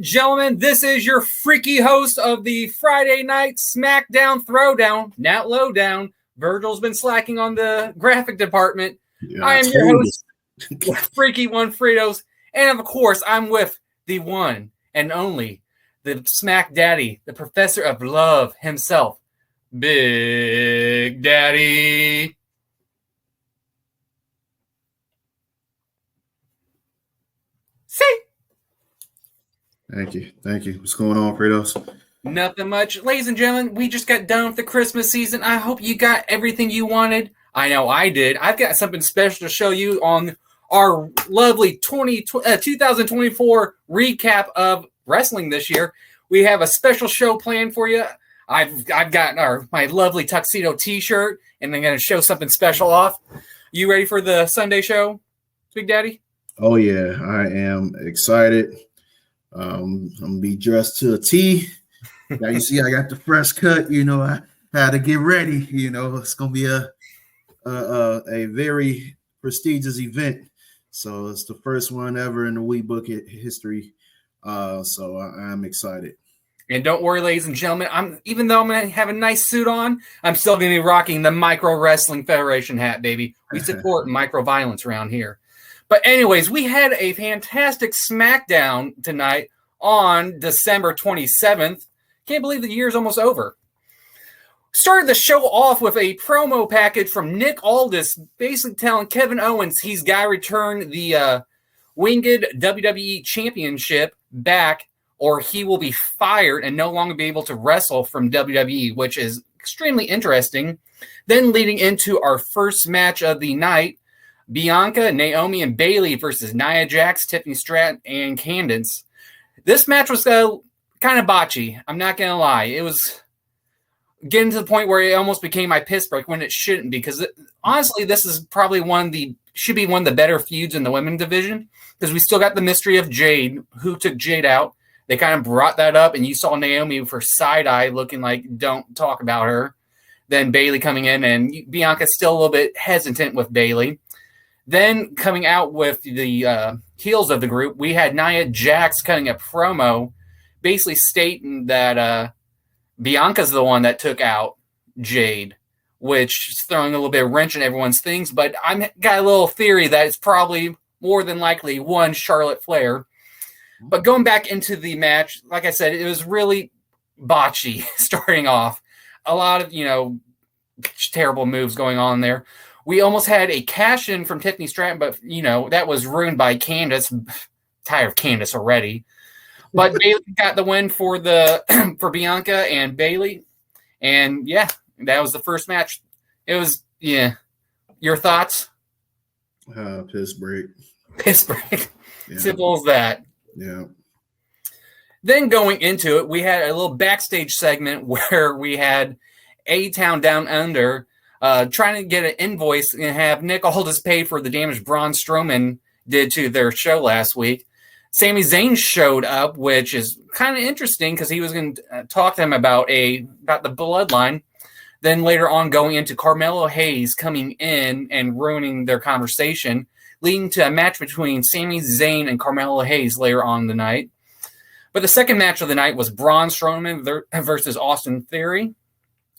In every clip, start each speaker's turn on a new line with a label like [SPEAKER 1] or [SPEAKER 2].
[SPEAKER 1] and gentlemen, this is your freaky host of the Friday Night SmackDown Throwdown, Nat Lowdown. Virgil's been slacking on the graphic department. Yeah, I am your host, Freaky One Fritos, and of course, I'm with the one and only, the Smack Daddy, the Professor of Love himself, Big Daddy. See?
[SPEAKER 2] Thank you. What's going on, Fritos?
[SPEAKER 1] Nothing much. Ladies and gentlemen, we just got done with the Christmas season. I hope you got everything you wanted. I know I did. I've got something special to show you on our lovely 2024 recap of wrestling this year. We have a special show planned for you. I've got my lovely tuxedo t-shirt, and I'm going to show something special off. You ready for the Sunday show, Big Daddy?
[SPEAKER 2] Oh, yeah. I am excited. I'm going to be dressed to a T. Now, you see, I got the fresh cut. You know, I had to get ready. You know, it's going to be a very prestigious event. So it's the first one ever in the We Book It history. So I'm excited.
[SPEAKER 1] And don't worry, ladies and gentlemen, even though I'm going to have a nice suit on, I'm still going to be rocking the Micro Wrestling Federation hat, baby. We support micro violence around here. But anyways, we had a fantastic SmackDown tonight on December 27th. Can't believe the year's almost over. Started the show off with a promo package from Nick Aldis, basically telling Kevin Owens he's got to return the Winged WWE Championship back, or he will be fired and no longer be able to wrestle from WWE, which is extremely interesting. Then leading into our first match of the night, Bianca, Naomi, and Bayley versus Nia Jax, Tiffany Stratton, and Candice. This match was kind of botchy. I'm not going to lie. It was getting to the point where it almost became my piss break when it shouldn't, because honestly, this is probably should be one of the better feuds in the women's division, because we still got the mystery of Jade. Who took Jade out? They kind of brought that up, and you saw Naomi with her side eye looking like don't talk about her. Then Bayley coming in, and Bianca's still a little bit hesitant with Bayley. Then coming out with the heels of the group, we had Nia Jax cutting a promo, basically stating that Bianca's the one that took out Jade, which is throwing a little bit of wrench in everyone's things. But I've got a little theory that it's probably more than likely one Charlotte Flair. But going back into the match, like I said, it was really botchy starting off. A lot of, terrible moves going on there. We almost had a cash-in from Tiffany Stratton, but, that was ruined by Candice. Tired of Candice already. But Bayley got the win for Bianca and Bayley. And, yeah, that was the first match. It was, Your thoughts?
[SPEAKER 2] Piss break.
[SPEAKER 1] Piss break. Yeah. Simple as that.
[SPEAKER 2] Yeah.
[SPEAKER 1] Then going into it, we had a little backstage segment where we had A-Town Down Under trying to get an invoice and have Nick Aldis pay for the damage Braun Strowman did to their show last week. Sami Zayn showed up, which is kind of interesting because he was going to talk to him about the bloodline. Then later on, going into Carmelo Hayes coming in and ruining their conversation, leading to a match between Sami Zayn and Carmelo Hayes later on in the night. But the second match of the night was Braun Strowman versus Austin Theory.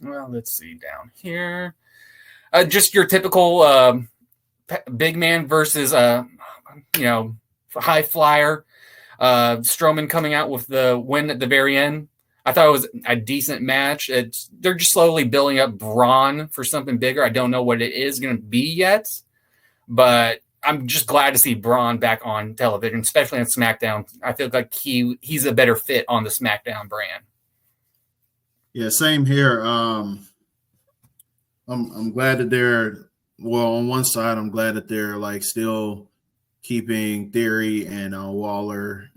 [SPEAKER 1] Well, let's see down here. Just your typical big man versus, high flyer. Strowman coming out with the win at the very end. I thought it was a decent match. They're just slowly building up Braun for something bigger. I don't know what it is going to be yet, but I'm just glad to see Braun back on television, especially on SmackDown. I feel like he's a better fit on the SmackDown brand.
[SPEAKER 2] Yeah, same here. I'm glad that they're on one side. I'm glad that they're still keeping Theory and Waller,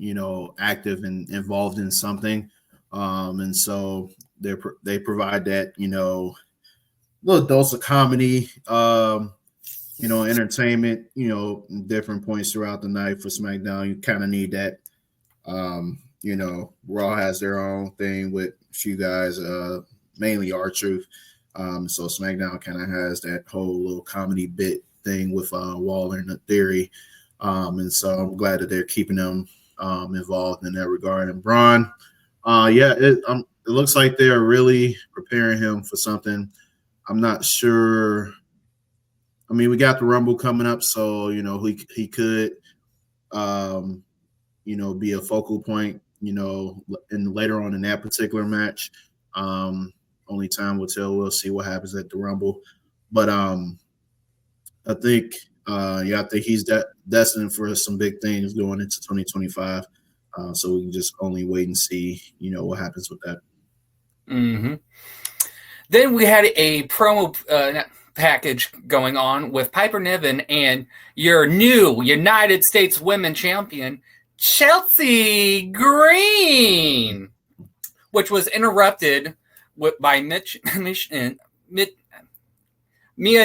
[SPEAKER 2] active and involved in something. And so they provide that, little dose of comedy, entertainment, different points throughout the night for SmackDown. You kind of need that. Raw has their own thing with a few guys, mainly R-Truth. So SmackDown kind of has that whole little comedy bit thing with Waller and the Theory. And so I'm glad that they're keeping them involved in that regard. And Braun, it looks like they are really preparing him for something. I'm not sure. I mean, we got the Rumble coming up, so he could, be a focal point, and later on in that particular match. Only time will tell. We'll see what happens at the Rumble, but I think, I think he's destined for some big things going into 2025. So we can just only wait and see, what happens with that.
[SPEAKER 1] Mm-hmm. Then we had a promo package going on with Piper Niven and your new United States Women Champion, Chelsea Green, which was interrupted by Mia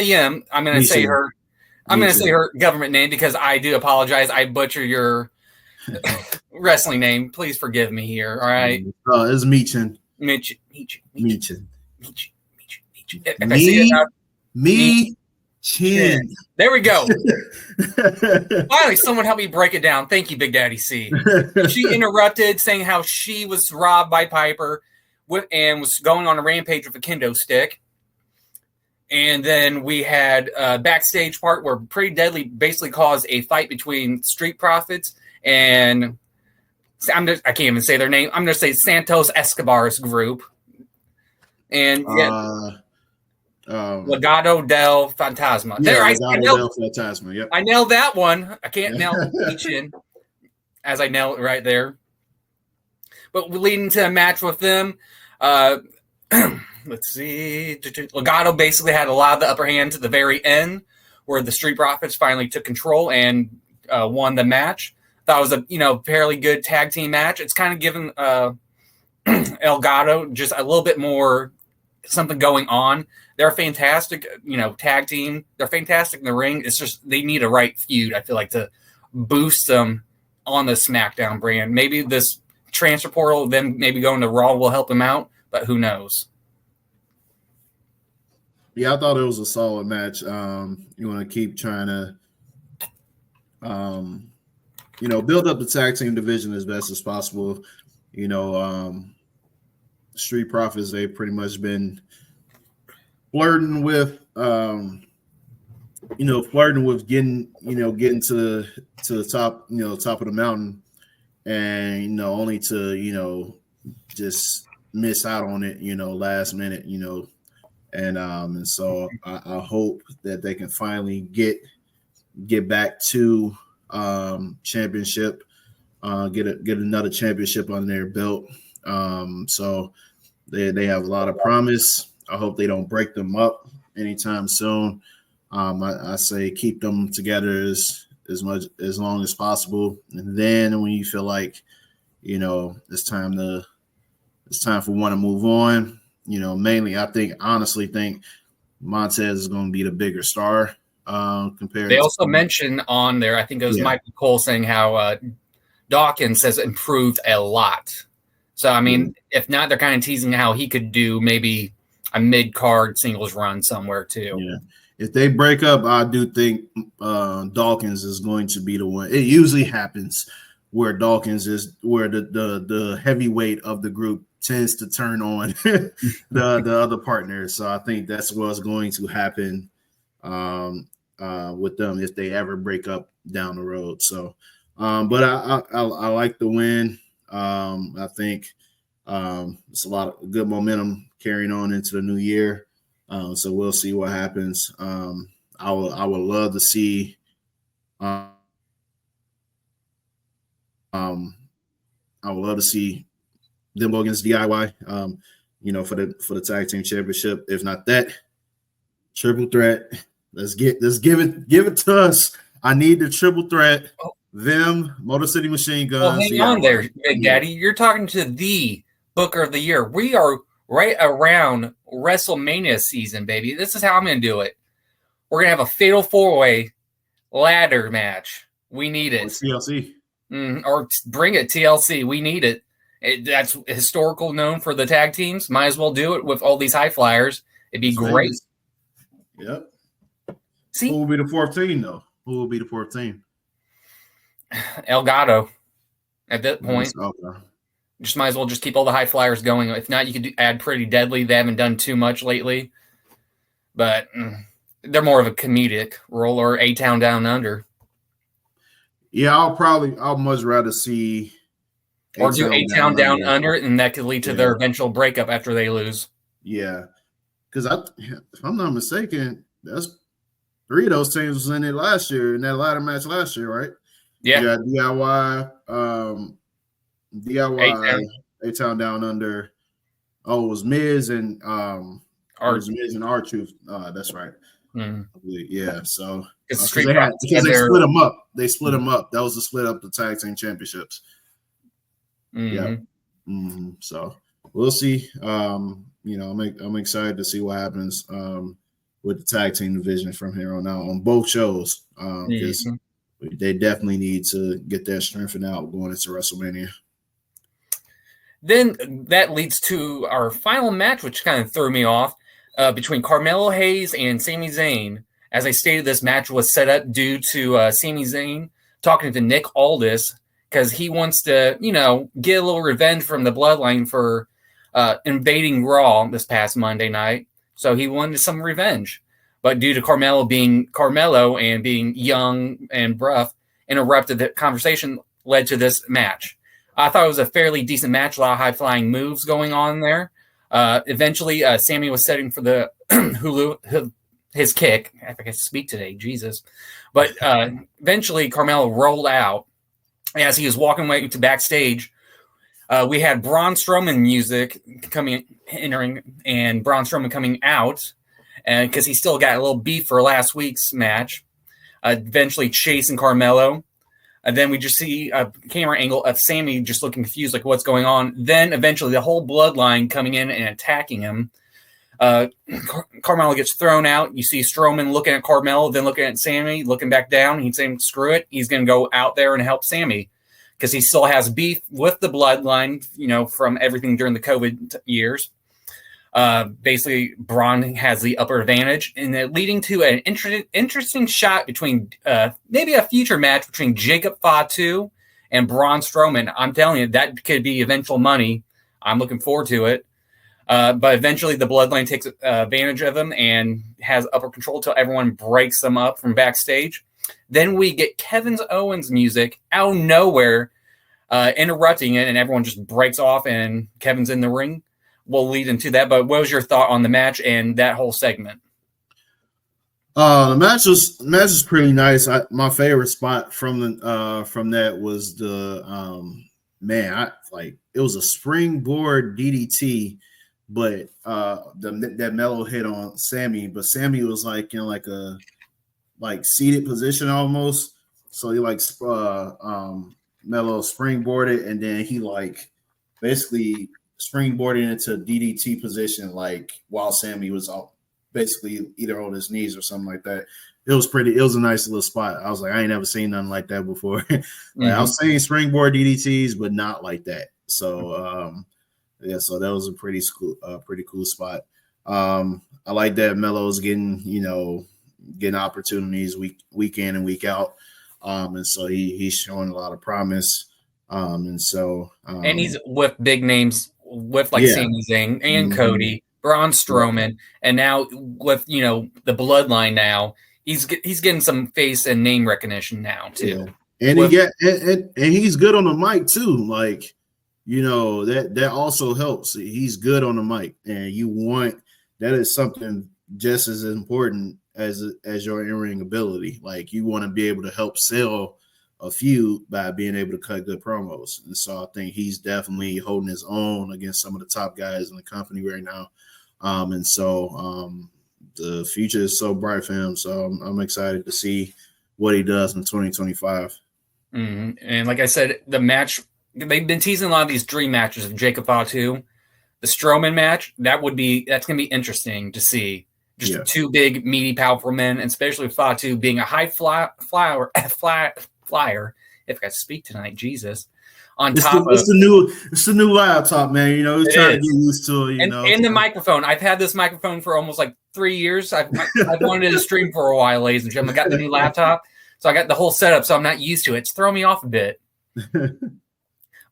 [SPEAKER 1] Yim. I'm going to say her. I'm going to say her government name because I do apologize. I butcher your wrestling name. Please forgive me here. All right.
[SPEAKER 2] It's Meechin.
[SPEAKER 1] Meechin.
[SPEAKER 2] Chin.
[SPEAKER 1] There we go. Finally, someone help me break it down. Thank you, Big Daddy C. She interrupted, saying how she was robbed by Piper and was going on a rampage with a kendo stick. And then we had a backstage part where Pretty Deadly basically caused a fight between Street Profits and I can't even say their name. I'm going to say Santos Escobar's group. And Legato del Fantasma.
[SPEAKER 2] Fantasma. Yep.
[SPEAKER 1] I nailed that one. I can't nail Meechin as I nailed it right there. But leading to a match with them, let's see. Legato basically had a lot of the upper hand to the very end, where the Street Profits finally took control and won the match. Thought it was a fairly good tag team match. It's kind of given Legato just a little bit more something going on. They're a fantastic, tag team. They're fantastic in the ring. It's just they need a right feud, I feel like, to boost them on the SmackDown brand. Maybe this transfer portal, them maybe going to Raw will help them out, but who knows?
[SPEAKER 2] Yeah, I thought it was a solid match. You want to keep trying to, build up the tag team division as best as possible. Street Profits, they've pretty much been flirting with getting to the top, top of the mountain, and only to just miss out on it, last minute, and so I hope that they can finally get back to championship, get another championship on their belt. So they have a lot of promise. I hope they don't break them up anytime soon. I say keep them together as long as possible, and then when you feel like it's time for one to move on. Mainly I honestly think Montez is going to be the bigger star compared.
[SPEAKER 1] They also mentioned on there, I think it was Michael Cole saying how Dawkins has improved a lot. So I mean, if not, they're kind of teasing how he could do maybe a mid-card singles run somewhere too.
[SPEAKER 2] Yeah. If they break up, I do think Dawkins is going to be the one. It usually happens where Dawkins is where the heavyweight of the group tends to turn on the other partners. So I think that's what's going to happen with them if they ever break up down the road. So, but I like the win. I think it's a lot of good momentum carrying on into the new year. So we'll see what happens. I would love to see. I would love to see them go against DIY. For the tag team championship. If not that, triple threat. Let's give it to us. I need the triple threat. Them, Motor City Machine Guns.
[SPEAKER 1] Well, hang on there, Big Daddy. You're talking to the Booker of the Year. We are right around WrestleMania season, baby. This is how I'm going to do it. We're going to have a fatal four-way ladder match. We need it.
[SPEAKER 2] Or TLC.
[SPEAKER 1] Or bring it, TLC. We need it. That's historical known for the tag teams. Might as well do it with all these high flyers. It'd be great.
[SPEAKER 2] Yep.
[SPEAKER 1] See?
[SPEAKER 2] Who will be the 14, though? Who will be the 14?
[SPEAKER 1] Legato. at that point.
[SPEAKER 2] Okay.
[SPEAKER 1] Just might as well just keep all the high flyers going. If not, you could add Pretty Deadly. They haven't done too much lately, but they're more of a comedic role, or A-Town Down Under.
[SPEAKER 2] Yeah, I'll much rather see
[SPEAKER 1] or do A-Town Down Under, and that could lead to their eventual breakup after they lose.
[SPEAKER 2] Yeah, because if I'm not mistaken, that's 3 of those teams was in it last year in that ladder match last year, right?
[SPEAKER 1] Yeah.
[SPEAKER 2] You got DIY, A-Town Down Under. Oh, it was Miz and R-Truth. That's right. Yeah, so because they split them up. They split them up. That was to split up the tag team championships. Yeah. So we'll see. I'm excited to see what happens with the tag team division from here on out on both shows. Because they definitely need to get that strengthened out going into WrestleMania.
[SPEAKER 1] Then that leads to our final match, which kind of threw me off, between Carmelo Hayes and Sami Zayn. As I stated, this match was set up due to Sami Zayn talking to Nick Aldis because he wants to, get a little revenge from the Bloodline for invading Raw this past Monday night. So he wanted some revenge. But due to Carmelo being Carmelo and being young and rough, interrupted the conversation, led to this match. I thought it was a fairly decent match, a lot of high-flying moves going on there. Eventually, Sami was setting for the his kick. I can speak today, Jesus. But eventually, Carmelo rolled out. As he was walking away to backstage, we had Braun Strowman music entering, and Braun Strowman coming out, and because he still got a little beef for last week's match. Eventually chasing Carmelo. And then we just see a camera angle of Sami just looking confused, like what's going on. Then eventually the whole Bloodline coming in and attacking him. Carmelo gets thrown out. You see Strowman looking at Carmelo, then looking at Sami, looking back down. He's saying, screw it. He's going to go out there and help Sami because he still has beef with the Bloodline, from everything during the COVID years. Basically, Braun has the upper advantage, and leading to an interesting shot between maybe a future match between Jacob Fatu and Braun Strowman. I'm telling you, that could be eventual money. I'm looking forward to it. But eventually, the Bloodline takes advantage of him and has upper control until everyone breaks them up from backstage. Then we get Kevin Owens music out of nowhere, interrupting it, and everyone just breaks off, and Kevin's in the ring. We'll lead into that, but what was your thought on the match and that whole segment?
[SPEAKER 2] The match was pretty nice. My favorite spot from that was the it was a springboard DDT, but that Melo hit on Sami, but Sami was like in a seated position almost. So he Melo springboarded, and then he basically springboarding into DDT position, while Sami was basically either on his knees or something like that. It was a nice little spot. I was like, I ain't never seen nothing like that before. I was saying springboard DDTs, but not like that. So so that was a pretty cool spot. I like that Melo's getting opportunities week in and week out. And so he's showing a lot of promise. And
[SPEAKER 1] he's with big names with Sami Zayn and Cody, Braun Strowman, and now with the Bloodline. Now he's getting some face and name recognition now too.
[SPEAKER 2] And he's good on the mic too. That also helps. He's good on the mic, and that is something just as important as your in-ring ability. You want to be able to help sell a feud by being able to cut good promos. And so I think he's definitely holding his own against some of the top guys in the company right now. The future is so bright for him. So I'm excited to see what he does in 2025.
[SPEAKER 1] And like I said, the match, they've been teasing a lot of these dream matches of Jacob Fatu. The Strowman match, that's going to be interesting to see. Just two big, meaty, powerful men, and especially Fatu being a high flyer, if I speak tonight, Jesus. It's the new laptop, man. It's trying to get used to it. And the microphone. I've had this microphone for almost 3 years. I've wanted to stream for a while, ladies and gentlemen. I got the new laptop, so I got the whole setup. So I'm not used to it. It's throwing me off a bit.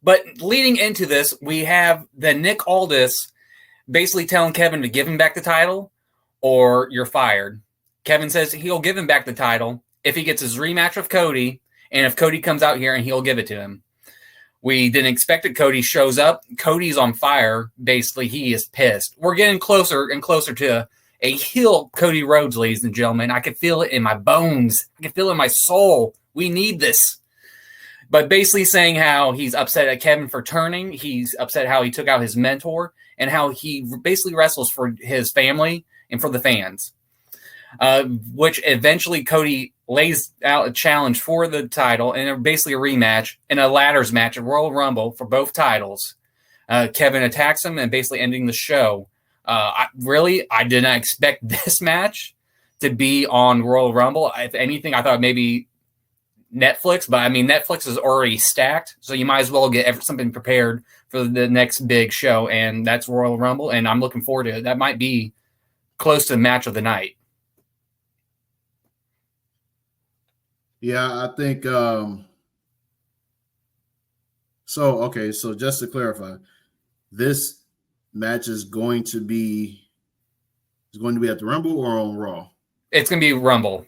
[SPEAKER 1] But leading into this, we have the Nick Aldis basically telling Kevin to give him back the title or you're fired. Kevin says he'll give him back the title if he gets his rematch with Cody and if Cody comes out here and he'll give it to him. We didn't expect it. Cody shows up. Cody's on fire. Basically, he is pissed. We're getting closer and closer to a heel Cody Rhodes, ladies and gentlemen. I can feel it in my bones. I can feel it in my soul. We need this. But basically saying how he's upset at Kevin for turning. He's upset how he took out his mentor and how he basically wrestles for his family and for the fans. Which eventually Cody lays out a challenge for the title and basically a rematch in a ladders match at Royal Rumble for both titles. Kevin attacks him and basically ending the show. I did not expect this match to be on Royal Rumble. If anything, I thought maybe Netflix, but I mean, Netflix is already stacked, so you might as well get something prepared for the next big show, and that's Royal Rumble, and I'm looking forward to it. That might be close to the match of the night.
[SPEAKER 2] Yeah, I think so just to clarify, this match is going to be at the Rumble or on Raw?
[SPEAKER 1] It's going to be Rumble.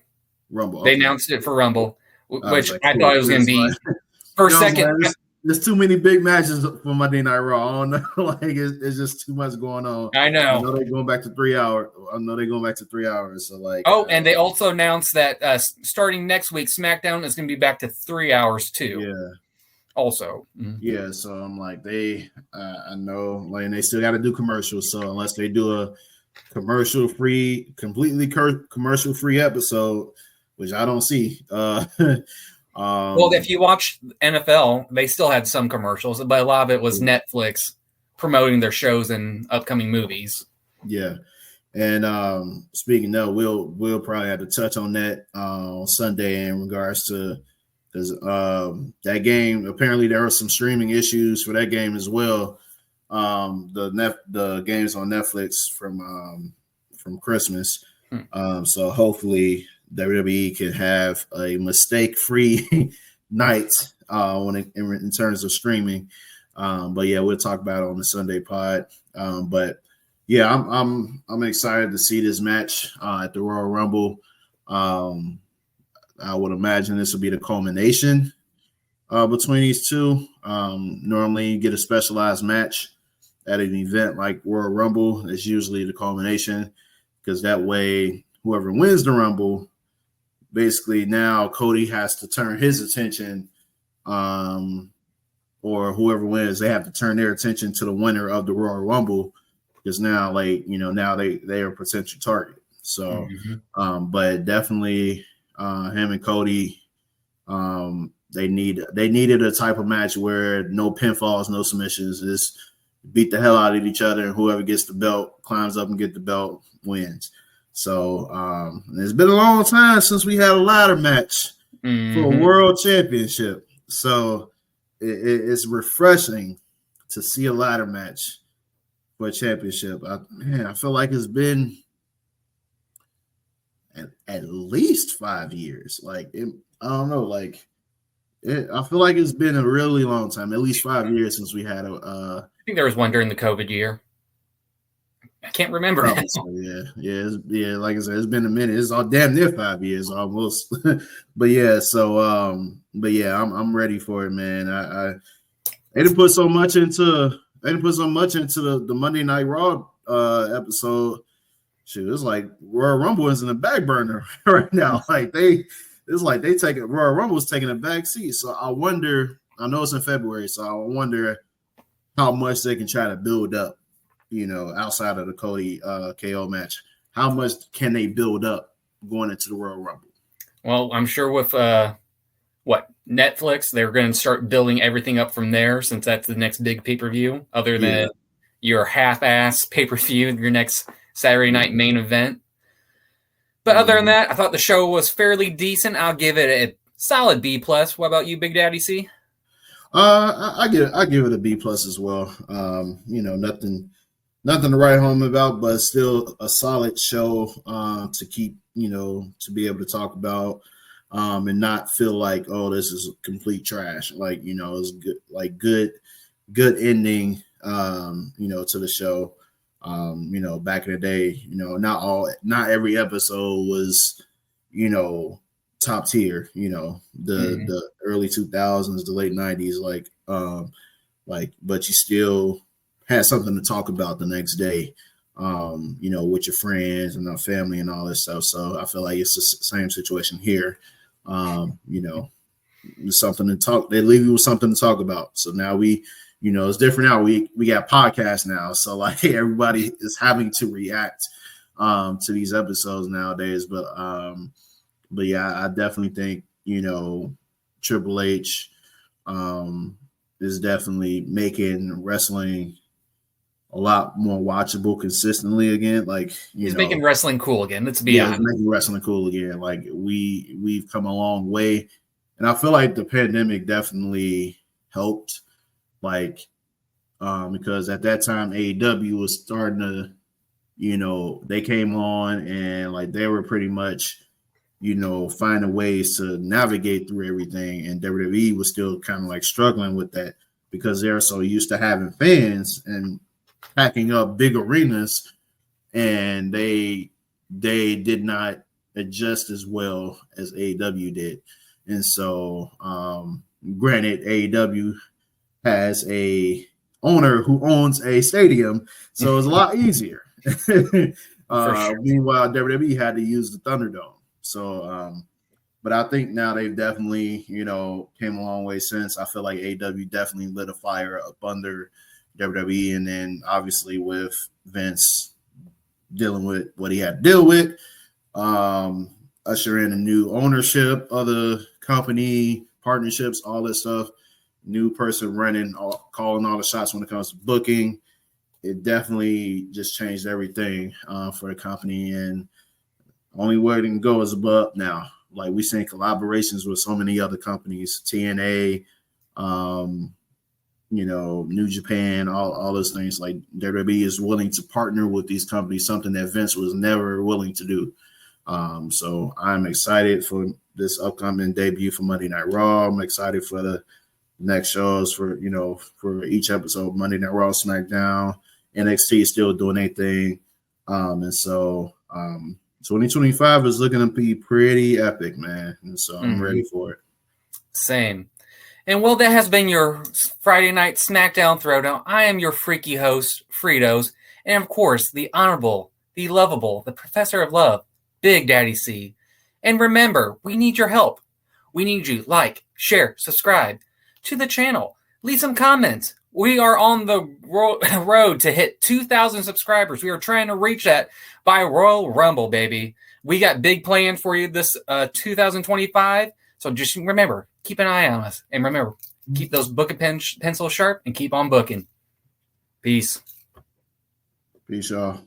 [SPEAKER 2] Rumble.
[SPEAKER 1] Okay. They announced it for Rumble, which I thought it was going to be
[SPEAKER 2] for second. There's too many big matches for Monday Night Raw. I don't know, like it's just too much going on.
[SPEAKER 1] I know.
[SPEAKER 2] I know they're going back to 3 hours. So like.
[SPEAKER 1] Oh, and they also announced that starting next week, SmackDown is going to be back to 3 hours too.
[SPEAKER 2] Yeah.
[SPEAKER 1] Also.
[SPEAKER 2] Mm-hmm. Yeah. So I'm like I know, like, and they still got to do commercials. So unless they do a completely commercial free episode, which I don't see.
[SPEAKER 1] Well, if you watch NFL, they still had some commercials, but a lot of it was Netflix promoting their shows and upcoming movies.
[SPEAKER 2] Yeah. And speaking of, we'll probably have to touch on that on Sunday in regards to, because that game, apparently there were some streaming issues for that game as well. The games on Netflix from Christmas. So hopefully WWE can have a mistake-free night in terms of streaming. But yeah, we'll talk about it on the Sunday pod. But yeah, I'm excited to see this match at the Royal Rumble. I would imagine this will be the culmination between these two. Normally, you get a specialized match at an event like Royal Rumble. It's usually the culmination, because that way, whoever wins the Rumble, basically now Cody has to turn his attention, or whoever wins, they have to turn their attention to the winner of the Royal Rumble, because now, like, now they are a potential target. So, but definitely him and Cody, they needed a type of match where no pinfalls, no submissions, just beat the hell out of each other, and whoever gets the belt, climbs up and get the belt, wins. So it's been a long time since we had a ladder match for a world championship. So it's refreshing to see a ladder match for a championship. I feel like it's been at least 5 years. Like, I don't know. Like, I feel like it's been a really long time, at least 5 years since we had
[SPEAKER 1] I think there was one during the COVID year. I can't remember.
[SPEAKER 2] Yeah. Like I said, it's been a minute. It's all damn near 5 years almost. But yeah, so I'm ready for it, man. They didn't put so much into the Monday Night Raw episode. Shoot, it's like Royal Rumble is in the back burner right now. Like Royal Rumble's taking a back seat. So I wonder. I know it's in February, so I wonder how much they can try to build up, outside of the Cody KO match. How much can they build up going into the Royal Rumble?
[SPEAKER 1] Well, I'm sure with Netflix, they're going to start building everything up from there, since that's the next big pay-per-view, other than your half-ass pay-per-view, your next Saturday night main event. But other than that, I thought the show was fairly decent. I'll give it a solid B+. What about you, Big Daddy C?
[SPEAKER 2] I give it a B+ as well. Nothing to write home about, but still a solid show to keep, to be able to talk about, and not feel like, oh, this is complete trash. Like, it's good, like good good ending, to the show. Back in the day, not every episode was, top tier, the early 2000s, the late 90s, but you still had something to talk about the next day, with your friends and our family and all this stuff. So I feel like it's the same situation here. Something to talk. They leave you with something to talk about. So now it's different now. We got podcasts now. So like everybody is having to react to these episodes nowadays. But yeah, I definitely think, Triple H is definitely making wrestling a lot more watchable consistently again. Like
[SPEAKER 1] he's making wrestling cool again. Let's be honest.
[SPEAKER 2] He's making wrestling cool again. Like we've come a long way, and I feel like the pandemic definitely helped. Like because at that time AEW was starting to, they came on and like they were pretty much, finding ways to navigate through everything, and WWE was still kind of like struggling with that because they're so used to having fans and packing up big arenas, and they did not adjust as well as AEW did. And so granted, AEW has a owner who owns a stadium, so it's a lot easier. Sure. Meanwhile, WWE had to use the Thunderdome. So but I think now they've definitely, came a long way since. I feel like AEW definitely lit a fire up under WWE, and then obviously with Vince dealing with what he had to deal with, usher in a new ownership of the company, partnerships, all that stuff, new person running, calling all the shots when it comes to booking. It definitely just changed everything for the company, and only way it can go is above now. Like we're seeing collaborations with so many other companies, TNA, New Japan, all those things. Like WWE is willing to partner with these companies, something that Vince was never willing to do. So I'm excited for this upcoming debut for Monday Night Raw. I'm excited for the next shows for each episode, Monday Night Raw, SmackDown, NXT is still doing their thing. And so 2025 is looking to be pretty epic, man. And so I'm ready for it.
[SPEAKER 1] Same. And well, that has been your Friday Night SmackDown Throwdown. I am your freaky host, Fritos. And of course, the honorable, the lovable, the professor of love, Big Daddy C. And remember, we need your help. We need you like, share, subscribe to the channel. Leave some comments. We are on the road to hit 2,000 subscribers. We are trying to reach that by Royal Rumble, baby. We got big plans for you this 2025. So just remember, keep an eye on us. And remember, keep those book and pencil sharp and keep on booking. Peace.
[SPEAKER 2] Peace, y'all.